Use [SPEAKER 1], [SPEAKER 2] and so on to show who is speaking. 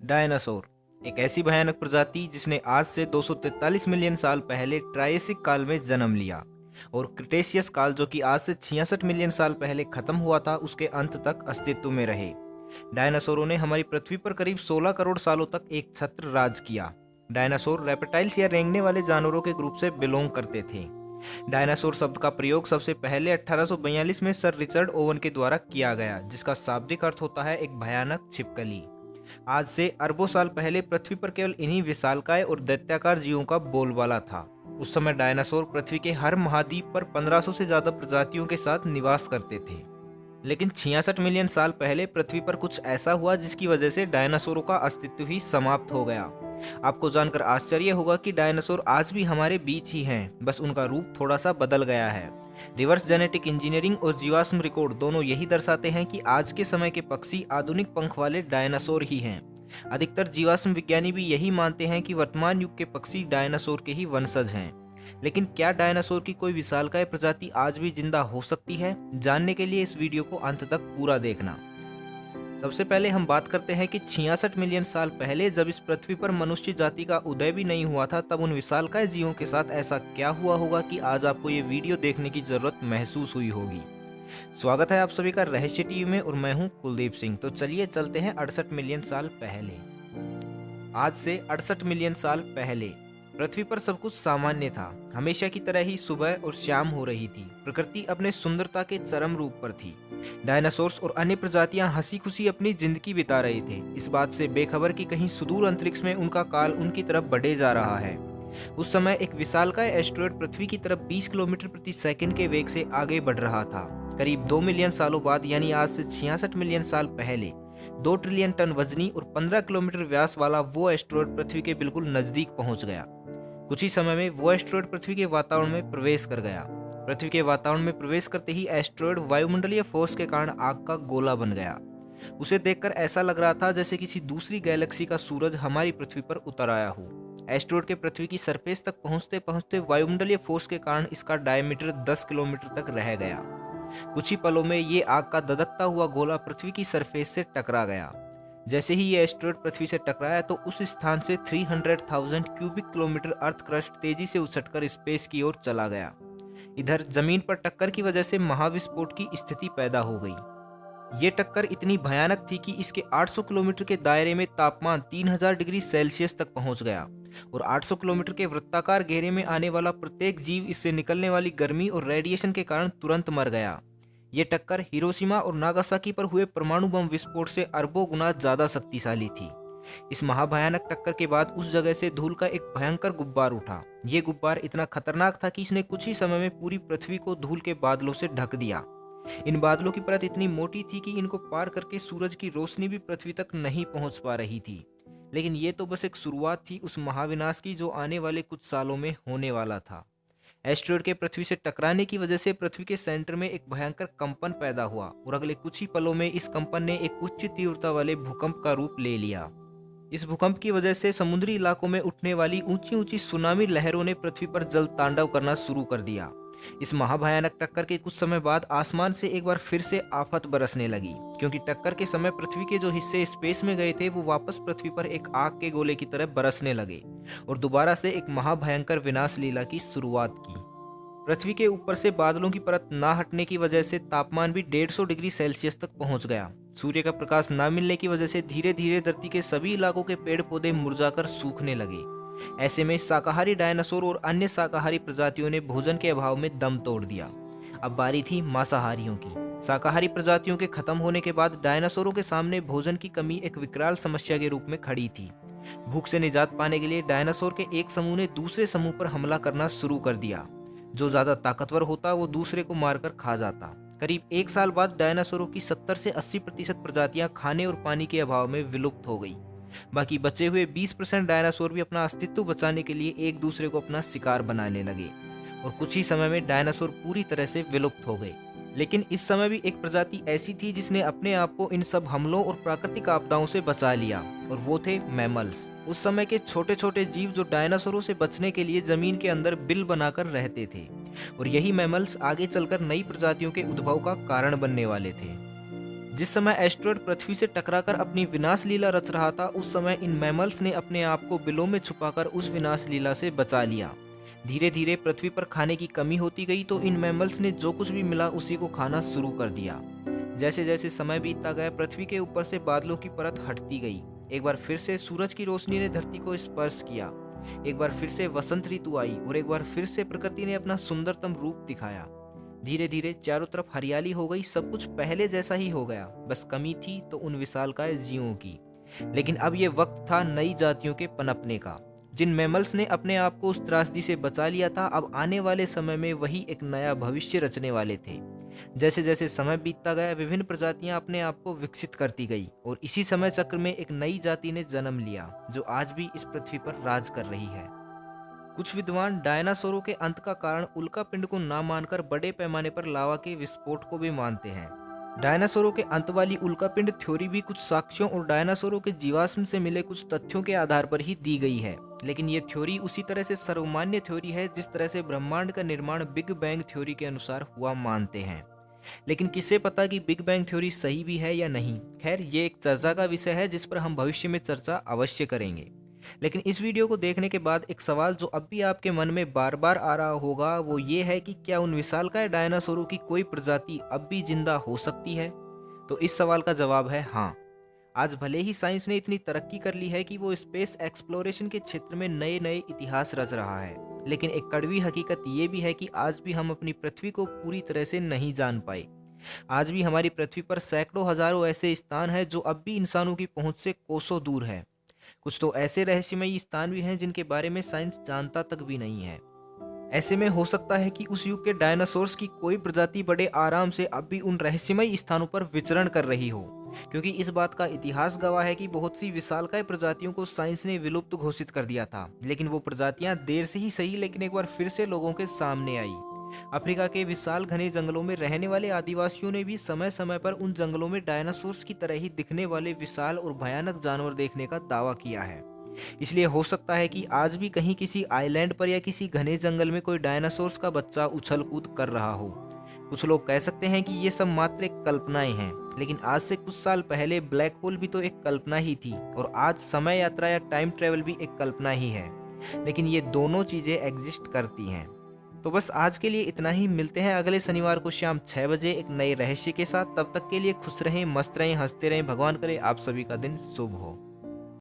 [SPEAKER 1] Dinosaur एक ऐसी भयानक प्रजाति जिसने आज से 243 मिलियन साल पहले ट्रायसिक काल में जन्म लिया और क्रिटेशियस काल जो कि आज से 66 मिलियन साल पहले खत्म हुआ था उसके अंत तक अस्तित्व में रहे। डायनासोरों ने हमारी पृथ्वी पर करीब 16 करोड़ सालों तक एक छत्र राज किया। डायनासोर रेप्टाइल्स या रेंगने वाले जानवरों के ग्रुप से बिलोंग करते थे। डायनासोर शब्द का प्रयोग सबसे पहले 1842 में सर रिचर्ड ओवन के द्वारा किया गया, जिसका शाब्दिक अर्थ होता है एक भयानक छिपकली। आज से अरबों साल पहले पृथ्वी पर केवल इन्हीं विशालकाय और दैत्याकार जीवों का बोलबाला था। उस समय डायनासोर पृथ्वी के हर महाद्वीप पर 1500 से ज्यादा प्रजातियों के साथ निवास करते थे। लेकिन 66 मिलियन साल पहले पृथ्वी पर कुछ ऐसा हुआ जिसकी वजह से डायनासोरों का अस्तित्व ही समाप्त हो गया। आपको जानकर आश्चर्य होगा कि डायनासोर आज भी हमारे बीच ही हैं, बस उनका रूप थोड़ा सा बदल गया है। रिवर्स जेनेटिक इंजीनियरिंग और जीवाश्म रिकॉर्ड दोनों यही दर्शाते हैं कि आज के समय के पक्षी आधुनिक पंख वाले डायनासोर ही हैं। अधिकतर जीवाश्म विज्ञानी भी यही मानते हैं कि वर्तमान युग के पक्षी डायनासोर के ही वंशज हैं। लेकिन क्या डायनासोर की कोई विशालकाय प्रजाति आज भी जिंदा हो सकती है? जानने के लिए इस वीडियो को अंत तक पूरा देखना। सबसे पहले हम बात करते हैं कि 66 मिलियन साल पहले जब इस पृथ्वी पर मनुष्य जाति का उदय भी नहीं हुआ था, तब उन विशालकाय जीवों के साथ ऐसा क्या हुआ होगा कि आज आपको ये वीडियो देखने की जरूरत महसूस हुई होगी। स्वागत है आप सभी का रहस्य टीवी में और मैं हूं कुलदीप सिंह। तो चलिए चलते हैं 68 मिलियन साल पहले। आज से 68 मिलियन साल पहले पृथ्वी पर सब कुछ सामान्य था। हमेशा की तरह ही सुबह और शाम हो रही थी। प्रकृति अपने सुंदरता के चरम रूप पर थी। डायनासोर्स और अन्य प्रजातियां हंसी खुशी अपनी जिंदगी बिता रहे थे, इस बात से बेखबर कि कहीं सुदूर अंतरिक्ष में उनका काल उनकी तरफ बढ़े जा रहा है। उस समय एक विशालकाय एस्टेरॉयड पृथ्वी की तरफ 20 किलोमीटर प्रति सेकंड के वेग से आगे बढ़ रहा था। करीब 2 मिलियन सालों बाद, यानी आज से 66 मिलियन साल पहले, 2 ट्रिलियन टन वजनी और 15 किलोमीटर व्यास वाला वो एस्टेरॉयड पृथ्वी के बिल्कुल नजदीक पहुंच गया। कुछ ही समय में वो एस्टेरॉयड पृथ्वी के वातावरण में प्रवेश कर गया। पृथ्वी के वातावरण में प्रवेश करते ही एस्टेरॉयड वायुमंडलीय फोर्स के कारण आग का गोला बन गया। उसे देखकर ऐसा लग रहा था जैसे किसी दूसरी गैलेक्सी का सूरज हमारी पृथ्वी पर उतर आया हो। एस्टेरॉयड के पृथ्वी की सरफेस तक पहुंचते पहुंचते वायुमंडलीय फोर्स के कारण इसका डायमीटर 10 किलोमीटर तक रह गया। कुछ ही पलों में ये आग का ददकता हुआ गोला पृथ्वी की सरफेस से टकरा गया। जैसे ही ये एस्टेरॉयड पृथ्वी से टकराया तो उस स्थान से 300,000 क्यूबिक किलोमीटर अर्थ क्रस्ट तेजी से उछटकर स्पेस की ओर चला गया। इधर जमीन पर टक्कर की वजह से महाविस्फोट की स्थिति पैदा हो गई। ये टक्कर इतनी भयानक थी कि इसके 800 किलोमीटर के दायरे में तापमान 3000 डिग्री सेल्सियस तक पहुंच गया और 800 किलोमीटर के वृत्ताकार घेरे में आने वाला प्रत्येक जीव इससे निकलने वाली गर्मी और रेडिएशन के कारण तुरंत मर गया। ये टक्कर हिरोशिमा और नागासाकी पर हुए परमाणु बम विस्फोट से अरबों गुना ज्यादा शक्तिशाली थी। इस महाभयानक टक्कर के बाद उस जगह से धूल का एक भयंकर गुब्बार उठा। ये गुब्बार इतना खतरनाक था कि इसने कुछ ही समय में पूरी पृथ्वी को धूल के बादलों से ढक दिया। इन बादलों की परत इतनी मोटी थी कि इनको पार करके सूरज की रोशनी भी पृथ्वी तक नहीं पहुंच पा रही थी। लेकिन ये तो बस एक शुरुआत थी उस महाविनाश की जो आने वाले कुछ सालों में होने वाला था। एस्टेरॉयड के पृथ्वी से टकराने की वजह से पृथ्वी के सेंटर में एक भयंकर कंपन पैदा हुआ और अगले कुछ ही पलों में इस कंपन ने एक उच्च तीव्रता वाले भूकंप का रूप ले लिया। इस भूकंप की वजह से समुद्री इलाकों में उठने वाली ऊंची ऊंची सुनामी लहरों ने पृथ्वी पर जल तांडव करना शुरू कर दिया। इस महाभयानक टक्कर के कुछ समय बाद आसमान से एक बार फिर से आफत बरसने लगी, क्योंकि टक्कर के समय पृथ्वी के जो हिस्से स्पेस में गए थे वो वापस पृथ्वी पर एक आग के गोले की तरह बरसने लगे और दोबारा से एक महाभयंकर विनाश लीला की शुरुआत की। पृथ्वी के ऊपर से बादलों की परत ना हटने की वजह से तापमान भी 150 डिग्री सेल्सियस तक पहुंच गया। सूर्य का प्रकाश ना मिलने की वजह से धीरे धीरे धरती के सभी इलाकों के पेड़ पौधे मुरझाकर सूखने लगे। ऐसे में शाकाहारी डायनासोर और अन्य शाकाहारी प्रजातियों ने भोजन के अभाव में दम तोड़ दिया। अब बारी थी मांसाहारियों की। शाकाहारी प्रजातियों के खत्म होने के बाद डायनासोरों के सामने भोजन की कमी एक विकराल समस्या के रूप में खड़ी थी। भूख से निजात पाने के लिए डायनासोर के एक समूह ने दूसरे समूह पर हमला करना शुरू कर दिया। जो ज्यादा ताकतवर होता वो दूसरे को मारकर खा जाता। करीब 1 साल बाद डायनासोरों की 70 से 80% प्रजातियां खाने और पानी के अभाव में विलुप्त हो गई। बाकी बचे हुए 20% डायनासोर भी अपना अस्तित्व बचाने के लिए एक दूसरे को अपना शिकार बनाने लगे और कुछ ही समय में डायनासोर पूरी तरह से विलुप्त हो गए। लेकिन इस समय भी एक प्रजाति ऐसी थी जिसने अपने आप को इन सब हमलों और प्राकृतिक आपदाओं से बचा लिया और वो थे मैमल्स। उस समय के छोटे छोटे जीव जो डायनासोरों से बचने के लिए जमीन के अंदर बिल बनाकर रहते थे और यही मैमल्स आगे चलकर नई प्रजातियों के उद्भव का कारण बनने वाले थे। जिस समय एस्टेरॉयड पृथ्वी से टकराकर अपनी विनाश लीला रच रहा था, उस समय इन मैमल्स ने अपने आप को बिलों में छुपाकर उस विनाश लीला से बचा लिया। धीरे धीरे पृथ्वी पर खाने की कमी होती गई तो इन मैमल्स ने जो कुछ भी मिला उसी को खाना शुरू कर दिया। जैसे जैसे समय बीतता गया, पृथ्वी के ऊपर से बादलों की परत हटती गई। एक बार फिर से सूरज की रोशनी ने धरती को स्पर्श किया। एक बार फिर से वसंत ऋतु आई और एक बार फिर से प्रकृति ने अपना सुंदरतम रूप दिखाया। धीरे धीरे चारों तरफ हरियाली हो गई, सब कुछ पहले जैसा ही हो गया। बस कमी थी तो उन विशालकाय जीवों की। लेकिन अब ये वक्त था नई जातियों के पनपने का। जिन मैमल्स ने अपने आप को उस त्रासदी से बचा लिया था, अब आने वाले समय में वही एक नया भविष्य रचने वाले थे। जैसे जैसे समय बीतता गया, विभिन्न प्रजातियां अपने आप को विकसित करती गई और इसी समय चक्र में एक नई जाति ने जन्म लिया जो आज भी इस पृथ्वी पर राज कर रही है। कुछ विद्वान डायनासोरों के अंत का कारण उल्का पिंड को ना मानकर बड़े पैमाने पर लावा के विस्फोट को भी मानते हैं। डायनासोरों के अंत वाली उल्का पिंड थ्योरी भी कुछ साक्ष्यों और डायनासोरों के जीवाश्म से मिले कुछ तथ्यों के आधार पर ही दी गई है। लेकिन ये थ्योरी उसी तरह से सर्वमान्य थ्योरी है जिस तरह से ब्रह्मांड का निर्माण बिग बैंग थ्योरी के अनुसार हुआ मानते हैं। लेकिन किसे पता कि बिग बैंग थ्योरी सही भी है या नहीं। खैर, ये एक चर्चा का विषय है जिस पर हम भविष्य में चर्चा अवश्य करेंगे। लेकिन इस वीडियो को देखने के बाद एक सवाल जो अब भी आपके मन में बार बार आ रहा होगा वो ये है कि क्या उन विशालकाय डायनासोरों की कोई प्रजाति अब भी जिंदा हो सकती है? तो इस सवाल का जवाब है हाँ। आज भले ही साइंस ने इतनी तरक्की कर ली है कि वो स्पेस एक्सप्लोरेशन के क्षेत्र में नए नए इतिहास रच रहा है, लेकिन एक कड़वी हकीकत ये भी है कि आज भी हम अपनी पृथ्वी को पूरी तरह से नहीं जान पाए। आज भी हमारी पृथ्वी पर सैकड़ों हजारों ऐसे स्थान हैं जो अब भी इंसानों की पहुंच से कोसों दूर है। कुछ तो ऐसे रहस्यमयी स्थान भी हैं जिनके बारे में साइंस जानता तक भी नहीं है। ऐसे में हो सकता है कि उस युग के डायनासोर्स की कोई प्रजाति बड़े आराम से अब भी उन रहस्यमयी स्थानों पर विचरण कर रही हो, क्योंकि इस बात का इतिहास गवाह है कि बहुत सी विशालकाय प्रजातियों को साइंस ने विलुप्त घोषित कर दिया था, लेकिन वो प्रजातियां देर से ही सही लेकिन एक बार फिर से लोगों के सामने आई। अफ्रीका के विशाल घने जंगलों में रहने वाले आदिवासियों ने भी समय समय पर उन जंगलों में डायनासोर्स की तरह ही दिखने वाले विशाल और भयानक जानवर देखने का दावा किया है। इसलिए हो सकता है कि आज भी कहीं किसी आइलैंड पर या किसी घने जंगल में कोई डायनासोर्स का बच्चा उछल कूद कर रहा हो। कुछ लोग कह सकते हैं कि ये सब मात्र एक कल्पनाएं हैं, लेकिन आज से कुछ साल पहले ब्लैक होल भी तो एक कल्पना ही थी और आज समय यात्रा या टाइम ट्रेवल भी एक कल्पना ही है। लेकिन ये दोनों चीजें एग्जिस्ट करती हैं। तो बस आज के लिए इतना ही। मिलते हैं अगले शनिवार को शाम 6 बजे एक नए रहस्य के साथ। तब तक के लिए खुश रहें, मस्त रहें, हंसते रहें। भगवान करे आप सभी का दिन शुभ हो।